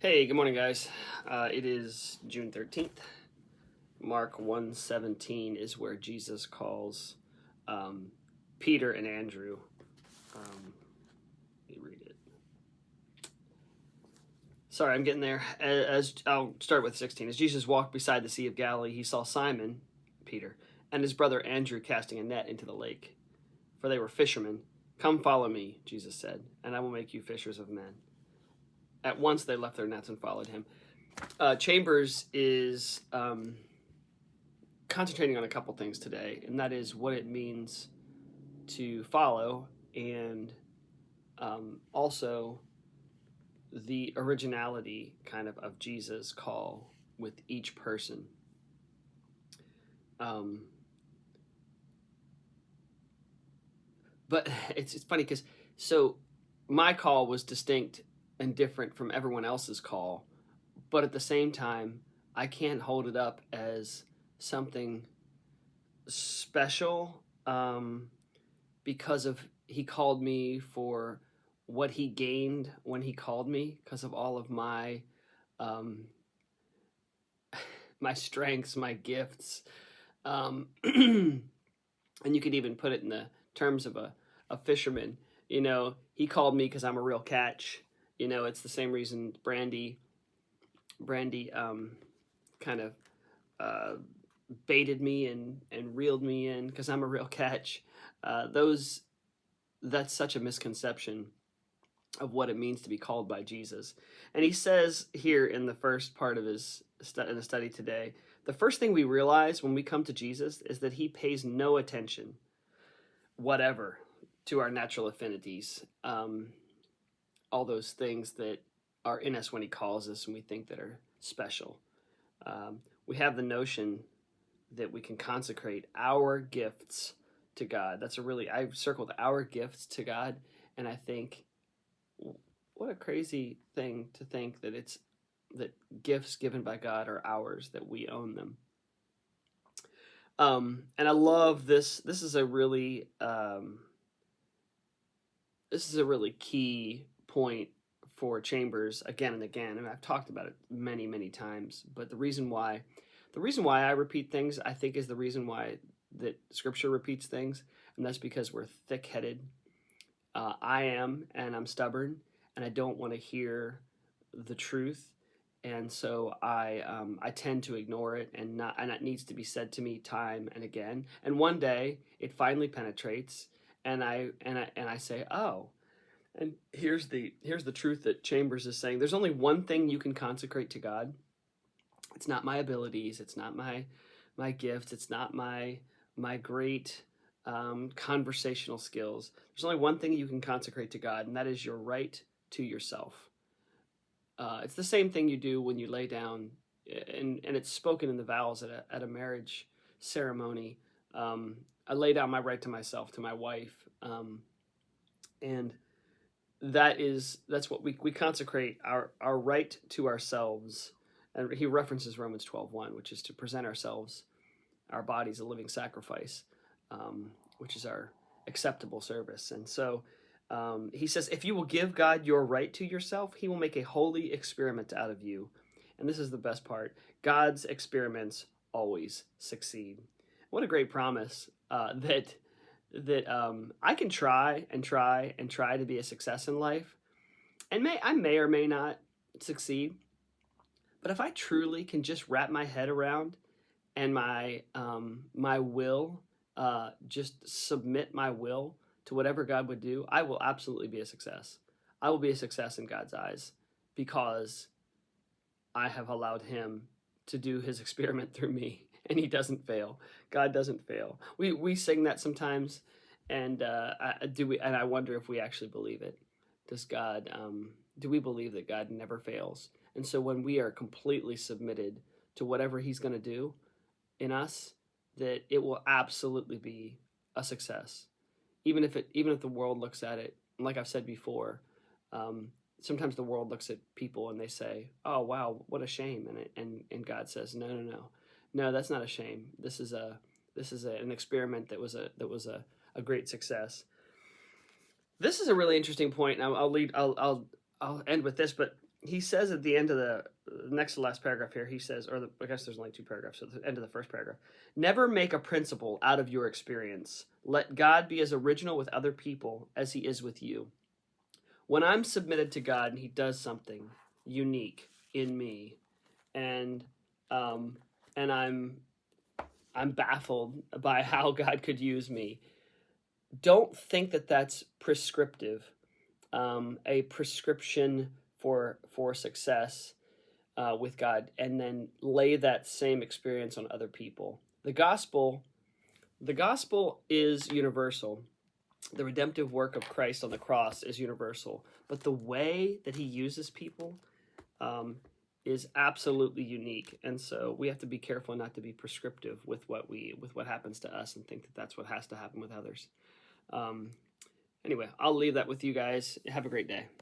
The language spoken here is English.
Hey, good morning, guys. It is June 13th. Mark 1:17 is where Jesus calls um, Peter and Andrew. Let me read it. Sorry, I'm getting there. As I'll start with 16. As Jesus walked beside the Sea of Galilee, he saw Simon, Peter, and his brother Andrew casting a net into the lake, for they were fishermen. "Come follow me," Jesus said, "and I will make you fishers of men." At once they left their nets and followed him. Chambers is concentrating on a couple things today, and that is what it means to follow, and also the originality kind of Jesus' call with each person. Um, but it's funny because so my call was distinct and different from everyone else's call, but at the same time, I can't hold it up as something special because of he called me for what he gained when he called me because of all of my um, my strengths, my gifts, and you could even put it in the terms of a fisherman. He called me because I'm a real catch. It's the same reason Brandy kind of uh, baited me and reeled me in because I'm a real catch. Those That's such a misconception of what it means to be called by Jesus. And he says here in the first part of his in the study today, the first thing we realize when we come to Jesus is that he pays no attention whatever to our natural affinities, all those things that are in us when he calls us and we think that are special. We have the notion that we can consecrate our gifts to God. I've circled our gifts to God, and I think what a crazy thing to think that gifts given by God are ours, that we own them. And I love this. This is a really key point for Chambers again and again, and I've talked about it many, many times. But the reason why I repeat things, I think, is the reason why that Scripture repeats things, and that's because we're thick-headed. I am, and I'm stubborn, and I don't want to hear the truth, and so I tend to ignore it, and it needs to be said to me time and again. And one day it finally penetrates, and I say, "Oh." And here's the truth that Chambers is saying. There's only one thing you can consecrate to God. It's not my abilities. It's not my gifts. It's not my great conversational skills. There's only one thing you can consecrate to God, and that is your right to yourself. It's the same thing you do when you lay down, and it's spoken in the vows at a marriage ceremony. I lay down my right to myself, to my wife, and that's what we consecrate our right to ourselves. And he references Romans 12:1, which is to present our bodies a living sacrifice, which is our acceptable service. And so he says, if you will give God your right to yourself, he will make a holy experiment out of you. And this is the best part: God's experiments always succeed. What a great promise that I can try and try and try to be a success in life, and I may or may not succeed. But if I truly can just wrap my head around and my will, just submit my will to whatever God would do, I will absolutely be a success. I will be a success in God's eyes because I have allowed Him to do His experiment through me, and He doesn't fail. God doesn't fail. We sing that sometimes, and I wonder if we actually believe it. Does God? Do we believe that God never fails? And so when we are completely submitted to whatever He's going to do in us, that it will absolutely be a success, even if the world looks at it. Like I've said before, um, sometimes the world looks at people and they say, "Oh wow, what a shame," and God says, "No, no, no, no, that's not a shame. An experiment that was a great success." This is a really interesting point, and I'll lead. I'll I'll end with this, but he says at the end of the next to last paragraph here, he says, I guess there's only two paragraphs, so the end of the first paragraph. Never make a principle out of your experience. Let God be as original with other people as he is with you. When I'm submitted to God and he does something unique in me, and and I'm baffled by how God could use me, don't think that that's prescriptive, a prescription for success with God, and then lay that same experience on other people. The gospel is universal. The redemptive work of Christ on the cross is universal, but the way that he uses people um, is absolutely unique, and so we have to be careful not to be prescriptive with what happens to us and think that that's what has to happen with others. Um, anyway, I'll leave that with you guys. Have a great day.